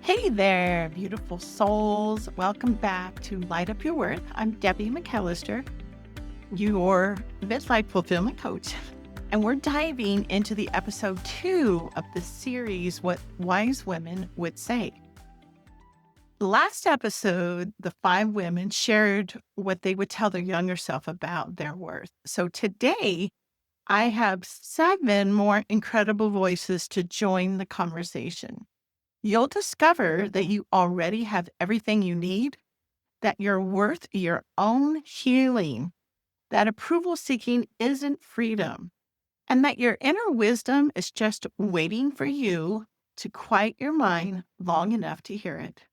Hey there, beautiful souls. Welcome back to Light Up Your Worth. I'm Debbie McAllister, your Midlife Fulfillment Coach, and we're diving into the episode 2 of the series, What Wise Women Would Say. Last episode, the 5 women shared what they would tell their younger self about their worth. So today, I have 7 more incredible voices to join the conversation. You'll discover that you already have everything you need, that you're worth your own healing, that approval seeking isn't freedom, and that your inner wisdom is just waiting for you to quiet your mind long enough to hear it.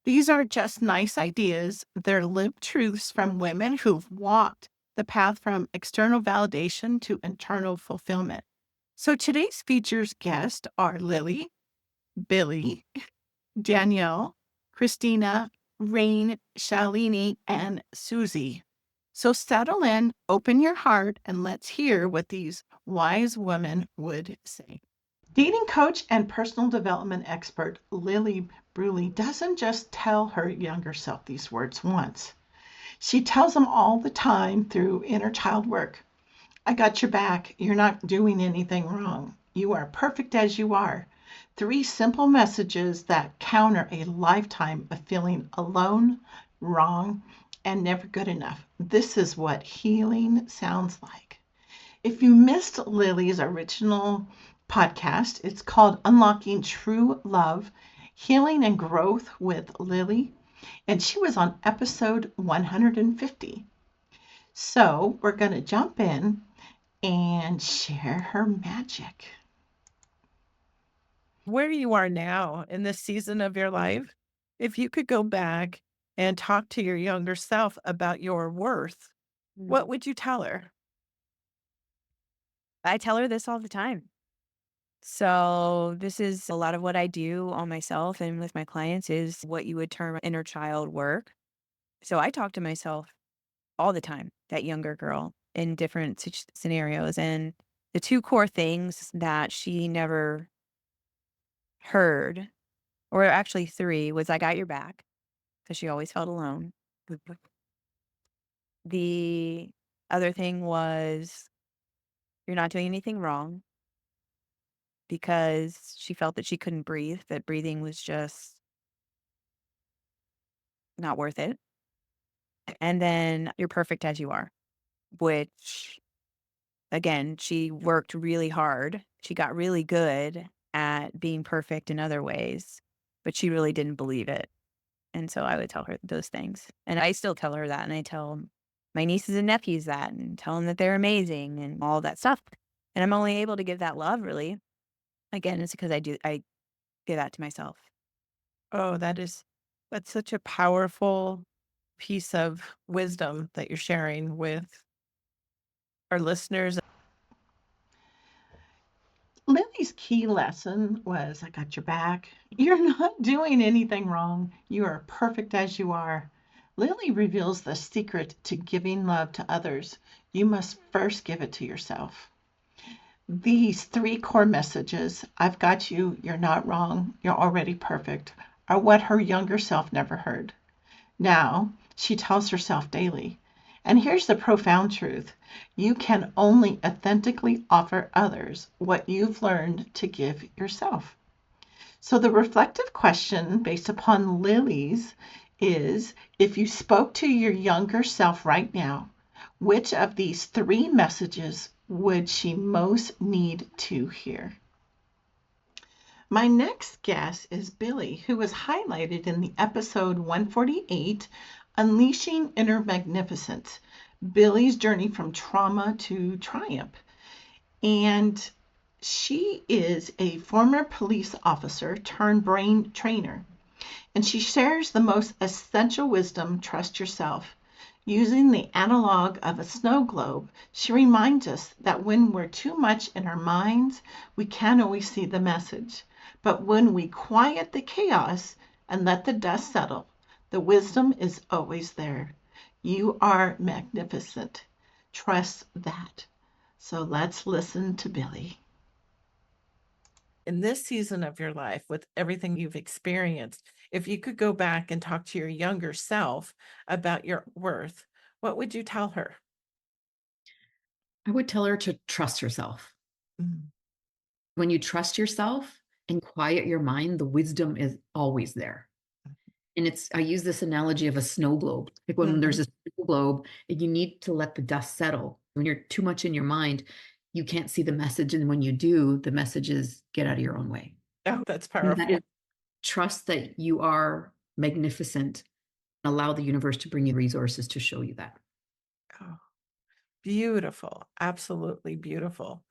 These aren't just nice ideas, they're lived truths from women who've walked the path from external validation to internal fulfillment. So today's features guests are Lilli, Billie, DANIELLE, KRISTINA, Rain, Shalini, and Susie. So settle in, open your heart, and let's hear what these wise women would say. Dating coach and personal development expert Lilli Bewley doesn't just tell her younger self these words once. She tells them all the time through inner child work. I got your back. You're not doing anything wrong. You are perfect as you are. 3 simple messages that counter a lifetime of feeling alone, wrong, and never good enough. This is what healing sounds like. If you missed Lilli's original podcast, it's called Unlocking True Love, Healing and Growth with Lilli, and she was on episode 150. So we're going to jump in and share her magic. Where you are now in this season of your life, if you could go back and talk to your younger self about your worth, what would you tell her? I tell her this all the time. So this is a lot of what I do on myself and with my clients is what you would term inner child work. So I talk to myself all the time, that younger girl in different scenarios. And the 2 core things that she never heard, or actually 3, was I got your back because she always felt alone. The other thing was you're not doing anything wrong, because she felt that she couldn't breathe, that breathing was just not worth it. And then you're perfect as you are, which again, she worked really hard. She got really good at being perfect in other ways, but she really didn't believe it. And so I would tell her those things. And I still tell her that. And I tell my nieces and nephews that and tell them that they're amazing and all that stuff. And I'm only able to give that love, really. Again, it's because I give that to myself. Oh, that's such a powerful piece of wisdom that you're sharing with our listeners. Lily's key lesson was I got your back. You're not doing anything wrong. You are perfect as you are. Lilli reveals the secret to giving love to others. You must first give it to yourself. These 3 core messages, I've got you, you're not wrong, you're already perfect, are what her younger self never heard. Now, she tells herself daily. And here's the profound truth. You can only authentically offer others what you've learned to give yourself. So the reflective question based upon Lilli's is, if you spoke to your younger self right now, which of these 3 messages would she most need to hear? My next guest is Billie, who was highlighted in the episode 148, Unleashing Inner Magnificence, Billie's journey from trauma to triumph. And she is a former police officer turned brain trainer. And she shares the most essential wisdom, trust yourself. Using the analog of a snow globe, she reminds us that when we're too much in our minds, we can't always see the message. But when we quiet the chaos and let the dust settle, the wisdom is always there. You are magnificent. Trust that. So let's listen to Billie. In this season of your life, with everything you've experienced, if you could go back and talk to your younger self about your worth, what would you tell her? I would tell her to trust herself. Mm, When you trust yourself and quiet your mind, the wisdom is always there. And I use this analogy of a snow globe. Like when there's mhm. a snow globe, and you need to let the dust settle. When you're too much in your mind, you can't see the message. And when you do, the message is get out of your own way. Oh, that's And that is powerful. trust that you are magnificent. Allow the universe to bring you resources to show you that. Oh, beautiful. Absolutely beautiful.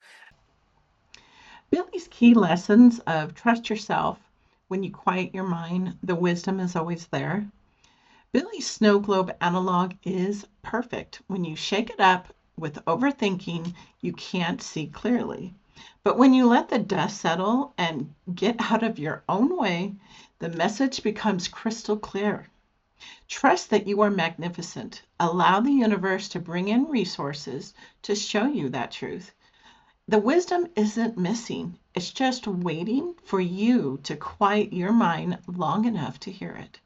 Billy's key lessons of trust yourself. When you quiet your mind, the wisdom is always there. Billy's snow globe analog is perfect. When you shake it up with overthinking, you can't see clearly. But when you let the dust settle and get out of your own way, the message becomes crystal clear. Trust that you are magnificent. Allow the universe to bring in resources to show you that truth. The wisdom isn't missing, it's just waiting for you to quiet your mind long enough to hear it.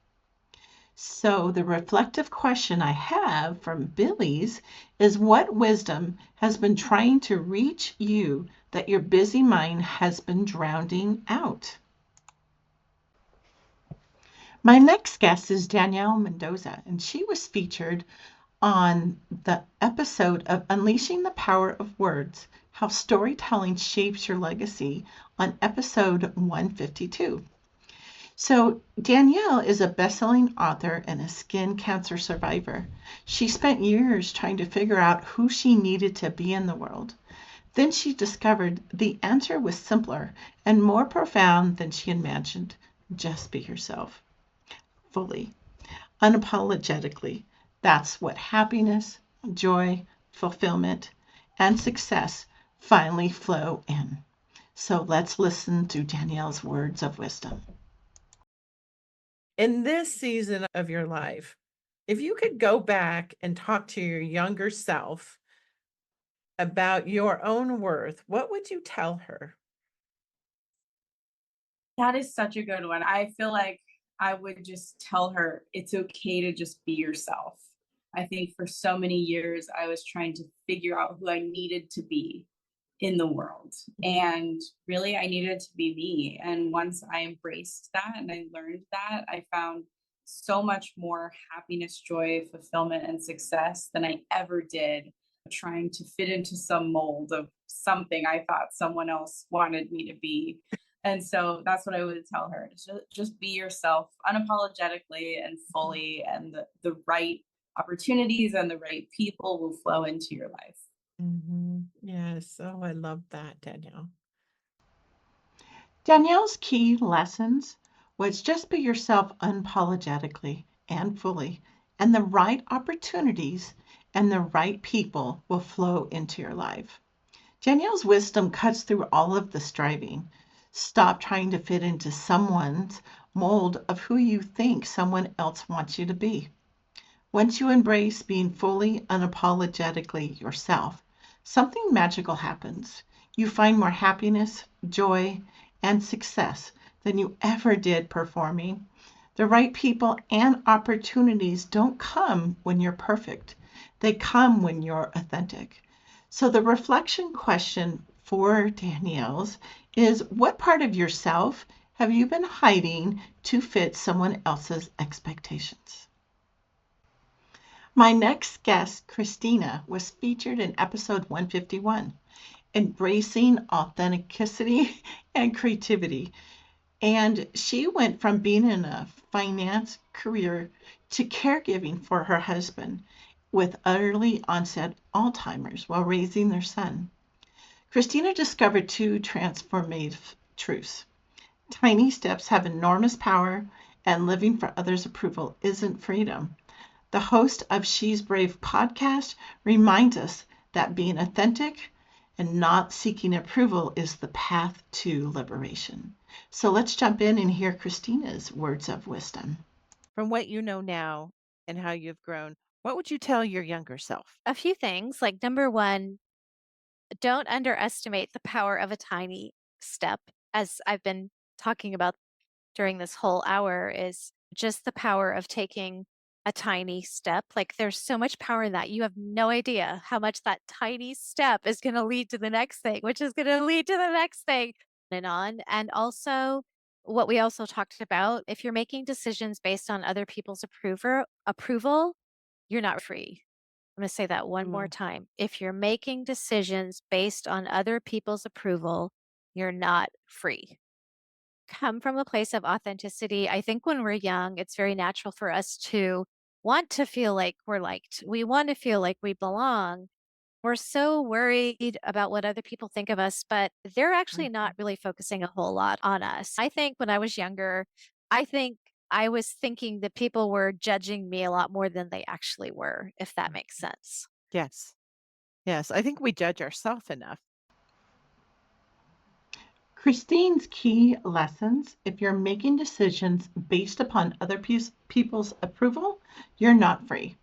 So, the reflective question I have from Billy's is, what wisdom has been trying to reach you that your busy mind has been drowning out? My next guest is Danielle Mendoza, and she was featured on the episode of Unleashing the Power of Words: How Storytelling Shapes Your Legacy on episode 152. So, Danielle is a best-selling author and a skin cancer survivor. She spent years trying to figure out who she needed to be in the world. Then she discovered the answer was simpler and more profound than she imagined. Just be yourself, fully, unapologetically. That's what happiness, joy, fulfillment, and success finally flow in. So let's listen to Danielle's words of wisdom. In this season of your life, if you could go back and talk to your younger self about your own worth, what would you tell her? That is such a good one. I feel like I would just tell her it's okay to just be yourself. I think for so many years, I was trying to figure out who I needed to be in the world. And really, I needed to be me. And once I embraced that and I learned that, I found so much more happiness, joy, fulfillment, and success than I ever did trying to fit into some mold of something I thought someone else wanted me to be. And so that's what I would tell her. Just be yourself unapologetically and fully, and the right opportunities and the right people will flow into your life. Yes. Oh, I love that, Danielle. Danielle's key lessons was just be yourself unapologetically and fully, and the right opportunities and the right people will flow into your life. Danielle's wisdom cuts through all of the striving. Stop trying to fit into someone's mold of who you think someone else wants you to be. Once you embrace being fully unapologetically yourself, something magical happens. You find more happiness, joy, and success than you ever did performing. The right people and opportunities don't come when you're perfect, they come when you're authentic. So, the reflection question for Danielle's is, what part of yourself have you been hiding to fit someone else's expectations? My next guest, KRISTINA, was featured in episode 151, Embracing Authenticity and Creativity. And she went from being in a finance career to caregiving for her husband with early onset Alzheimer's while raising their son. KRISTINA discovered two transformative truths. Tiny steps have enormous power, and living for others' approval isn't freedom. The host of She's Brave podcast reminds us that being authentic and not seeking approval is the path to liberation. So let's jump in and hear KRISTINA's words of wisdom. From what you know now and how you've grown, what would you tell your younger self? A few things, like number one, don't underestimate the power of a tiny step. as I've been talking about during this whole hour, is just the power of taking a tiny step. Like there's so much power in that. You have no idea how much that tiny step is going to lead to the next thing, which is going to lead to the next thing and on. And also, what we also talked about, if you're making decisions based on other people's approval, you're not free. I'm going to say that one more time. If you're making decisions based on other people's approval, you're not free. Come from a place of authenticity. I think when we're young, it's very natural for us to want to feel like we're liked. We want to feel like we belong. We're so worried about what other people think of us, but they're actually not really focusing a whole lot on us. I think when I was younger, I think I was thinking that people were judging me a lot more than they actually were, if that makes sense. Yes. Yes. I think we judge ourselves enough. Christine's key lessons: if you're making decisions based upon other people's approval, you're not free.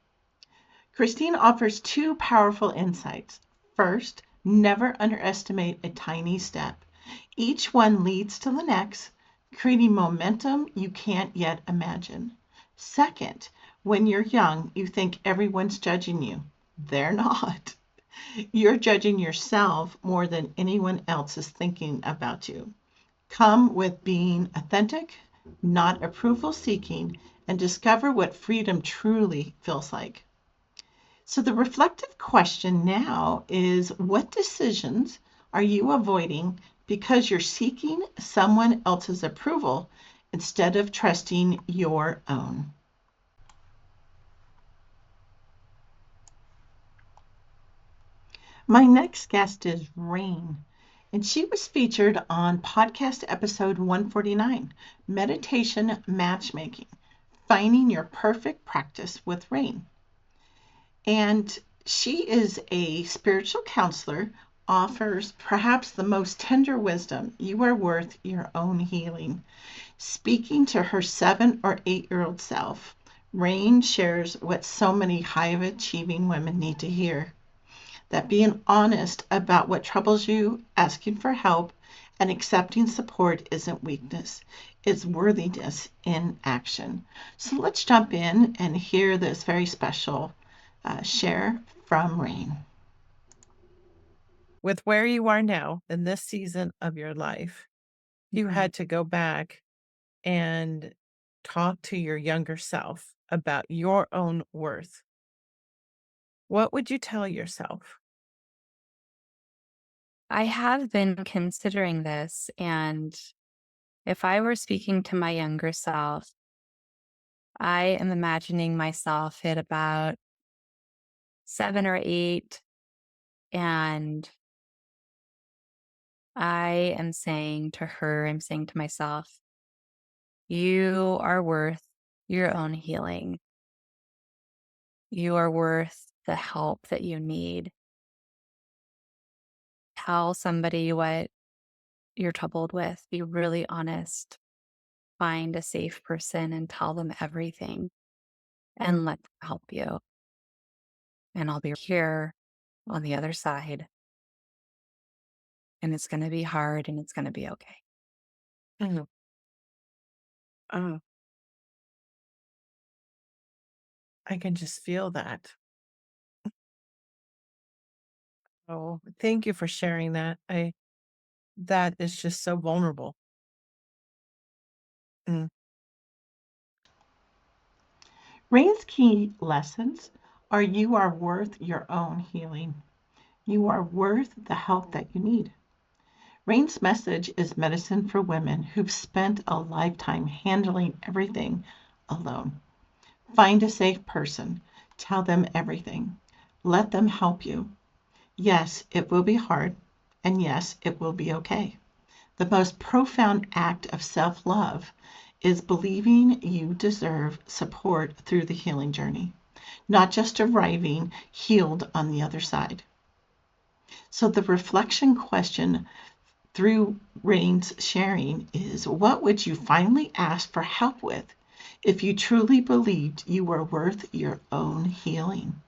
Christine offers two powerful insights. First, never underestimate a tiny step. Each one leads to the next, creating momentum you can't yet imagine. Second, when you're young, you think everyone's judging you. They're not. You're judging yourself more than anyone else is thinking about you. Come with being authentic, not approval seeking, and discover what freedom truly feels like. So the reflective question now is, what decisions are you avoiding because you're seeking someone else's approval instead of trusting your own? My next guest is Rain, and she was featured on podcast episode 149, Meditation Matchmaking, Finding Your Perfect Practice with Rain. And she is a spiritual counselor, offers perhaps the most tender wisdom. You are worth your own healing. Speaking to her 7 or 8-year-old self, Rain shares what so many high-achieving women need to hear: that being honest about what troubles you, asking for help, and accepting support isn't weakness. It's worthiness in action. So let's jump in and hear this very special share from Rain. With where you are now in this season of your life, you had to go back and talk to your younger self about your own worth. What would you tell yourself? I have been considering this, and if I were speaking to my younger self, I am imagining myself at about 7 or 8, and I am saying to her, I'm saying to myself, you are worth your own healing. You are worth the help that you need. Tell somebody what you're troubled with. Be really honest. Find a safe person and tell them everything and let them help you. And I'll be here on the other side. And it's going to be hard and it's going to be okay. Oh, oh, I can just feel that. Oh, thank you for sharing that. That is just so vulnerable. Rain's key lessons are: you are worth your own healing. You are worth the help that you need. Rain's message is medicine for women who've spent a lifetime handling everything alone. Find a safe person. Tell them everything. Let them help you. Yes, it will be hard, and yes, it will be okay. The most profound act of self-love is believing you deserve support through the healing journey, not just arriving healed on the other side. So the reflection question through Rain's sharing is, what would you finally ask for help with if you truly believed you were worth your own healing?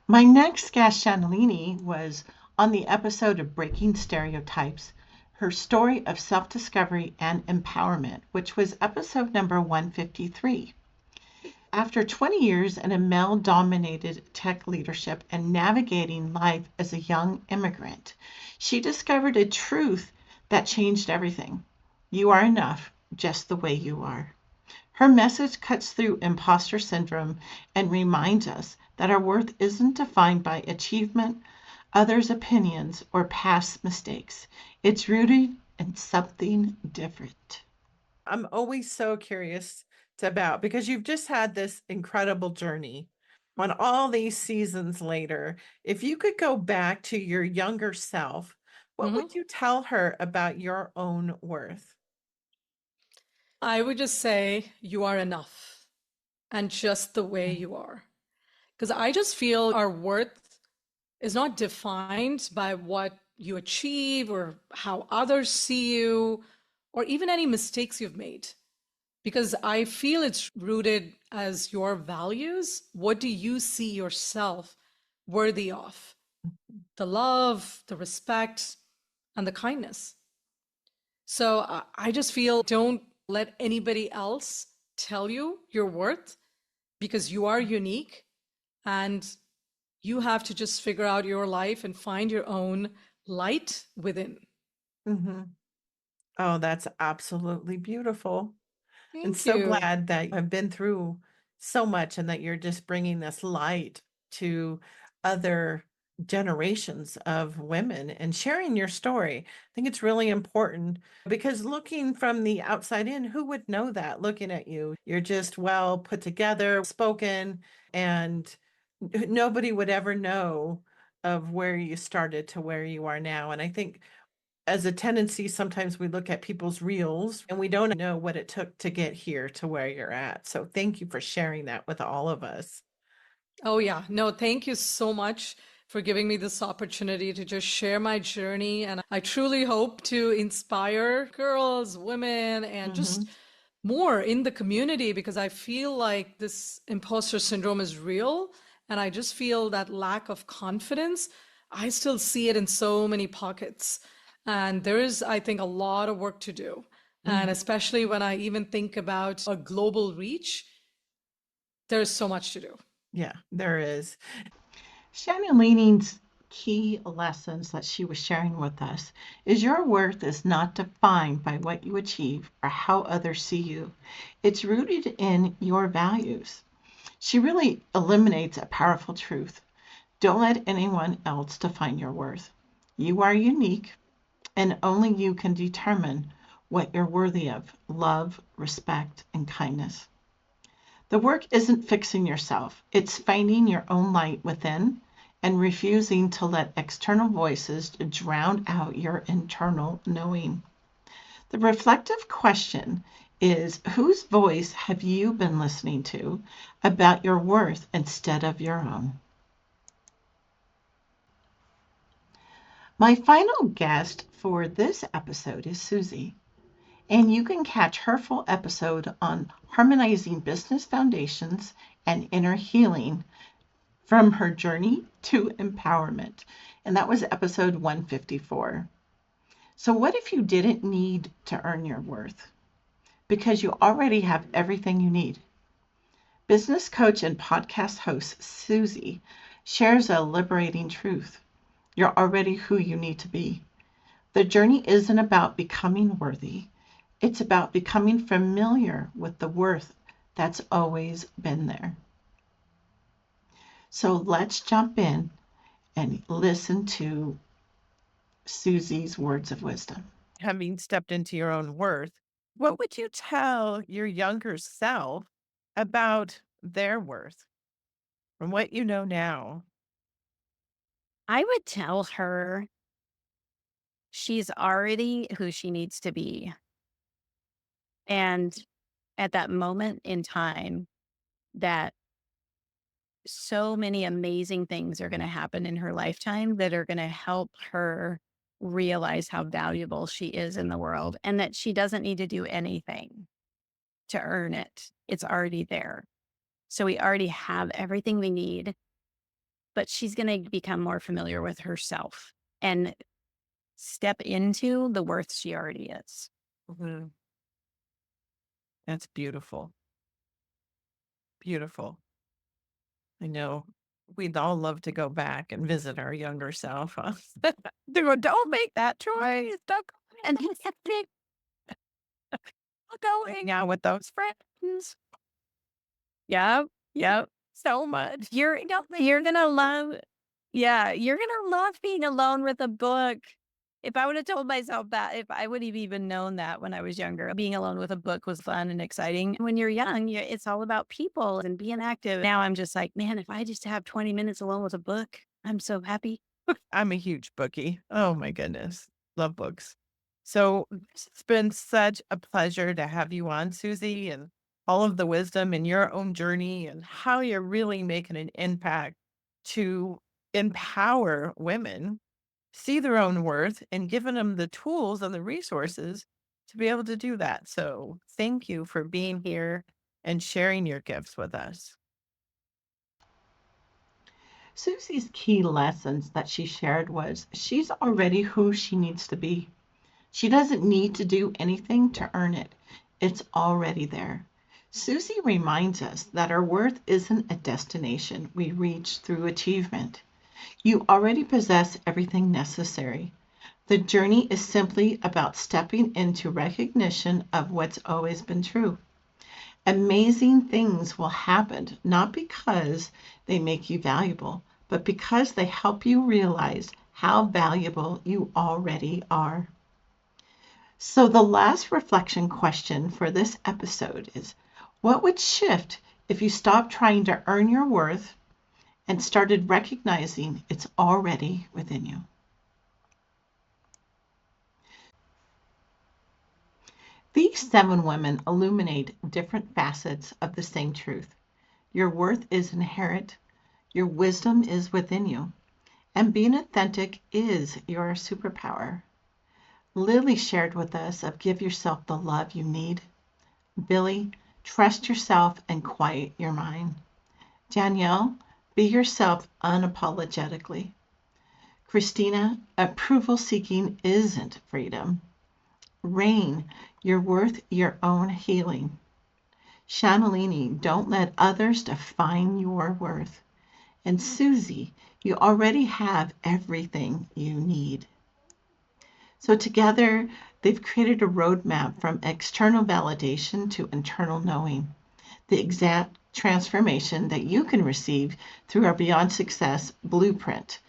My next guest, Shalini, was on the episode of Breaking Stereotypes. her story of self-discovery and empowerment, which was episode number 153. After 20 years in a male-dominated tech leadership and navigating life as a young immigrant, she discovered a truth that changed everything. You are enough just the way you are. Her message cuts through imposter syndrome and reminds us that our worth isn't defined by achievement, others' opinions, or past mistakes. It's rooted in something different. I'm always so curious about, because you've just had this incredible journey on all these seasons later. If you could go back to your younger self, what would you tell her about your own worth? I would just say you are enough and just the way Mm. you are. Because I just feel our worth is not defined by what you achieve or how others see you or even any mistakes you've made. Because I feel it's rooted as your values. What do you see yourself worthy of? The love, the respect, and the kindness. So I just feel don't let anybody else tell you your worth because you are unique and you have to just figure out your life and find your own light within. Mm-hmm. Oh, that's absolutely beautiful. And Thank so you. glad that I've been through so much and that you're just bringing this light to other generations of women and sharing your story. I think it's really important because looking from the outside in, who would know that looking at you? You're just well put together, spoken, and nobody would ever know of where you started to where you are now. And I think as a tendency, sometimes we look at people's reels and we don't know what it took to get here to where you're at. So thank you for sharing that with all of us. Oh, yeah. No, thank you so much for giving me this opportunity to just share my journey. And I truly hope to inspire girls, women, and just more in the community because I feel like this imposter syndrome is real. And I just feel that lack of confidence. I still see it in so many pockets. And there is, I think, a lot of work to do. And especially when I even think about a global reach, there's so much to do. Yeah, there is. Shalini's key lessons that she was sharing with us is your worth is not defined by what you achieve or how others see you. It's rooted in your values. She really eliminates a powerful truth. Don't let anyone else define your worth. You are unique, and only you can determine what you're worthy of: love, respect, and kindness. The work isn't fixing yourself, it's finding your own light within and refusing to let external voices drown out your internal knowing. The reflective question is, whose voice have you been listening to about your worth instead of your own? My final guest for this episode is Susie, and you can catch her full episode on harmonizing business foundations and inner healing from her journey to empowerment. And that was episode 154. So, what if you didn't need to earn your worth? Because you already have everything you need. Business coach and podcast host Susie shares a liberating truth. You're already who you need to be. The journey isn't about becoming worthy, it's about becoming familiar with the worth that's always been there. So let's jump in and listen to Susie's words of wisdom. Having stepped into your own worth, what would you tell your younger self about their worth from what you know now? I would tell her she's already who she needs to be. And at that moment in time, that so many amazing things are going to happen in her lifetime that are going to help her realize how valuable she is in the world and that she doesn't need to do anything to earn it. It's already there. So we already have everything we need, but she's going to become more familiar with herself and step into the worth she already is. Mhm. That's beautiful. Beautiful. I know we'd all love to go back and visit our younger self. Huh? Don't make that choice. Don't go and go hang out with those friends. Yep. Yep. So much. You're gonna love, yeah, you're gonna love being alone with a book. If I would have told myself that, if I would have even known that when I was younger, being alone with a book was fun and exciting. When you're young, it's all about people and being active. Now I'm just like, man, if I just have 20 minutes alone with a book, I'm so happy. I'm a huge bookie. Oh my goodness. Love books. So this has been such a pleasure to have you on, Susie, and all of the wisdom in your own journey and how you're really making an impact to empower women, see their own worth, and giving them the tools and the resources to be able to do that. So thank you for being here and sharing your gifts with us. Susie's key lessons that she shared was she's already who she needs to be. She doesn't need to do anything to earn it. It's already there. Susie reminds us that our worth isn't a destination we reach through achievement. You already possess everything necessary. The journey is simply about stepping into recognition of what's always been true. Amazing things will happen not because they make you valuable, but because they help you realize how valuable you already are. So the last reflection question for this episode is, what would shift if you stopped trying to earn your worth and started recognizing it's already within you? These 7 women illuminate different facets of the same truth. Your worth is inherent, your wisdom is within you, and being authentic is your superpower. Lilli shared with us of give yourself the love you need. Billie, trust yourself and quiet your mind. Danielle, be yourself unapologetically. KRISTINA, approval seeking isn't freedom. Rain, you're worth your own healing. Shalini, don't let others define your worth. And Susie, you already have everything you need. So together, they've created a roadmap from external validation to internal knowing, the exact transformation that you can receive through our Beyond Success blueprint.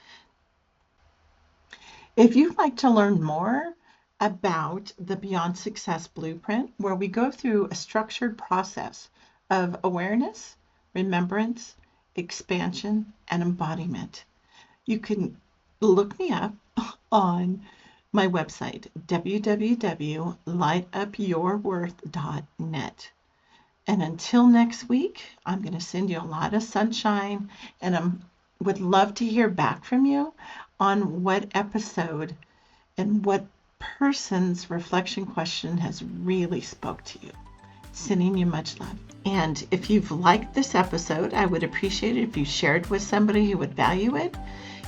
If you'd like to learn more about the Beyond Success blueprint, where we go through a structured process of awareness, remembrance, expansion, and embodiment, you can look me up on my website, www.lightupyourworth.net. And until next week, I'm going to send you a lot of sunshine, and I would love to hear back from you on what episode and what person's reflection question has really spoke to you. Sending you much love. And if you've liked this episode, I would appreciate it if you shared with somebody who would value it.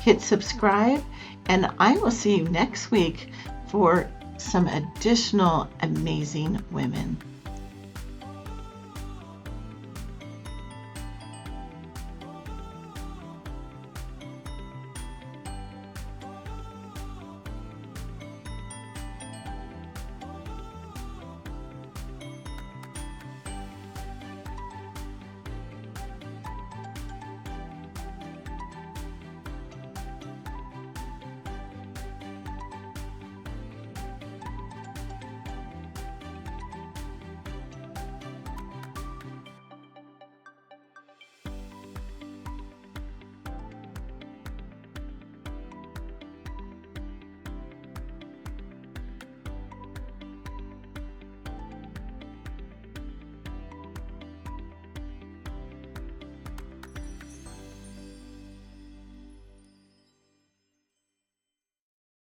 Hit subscribe, and I will see you next week for some additional amazing women.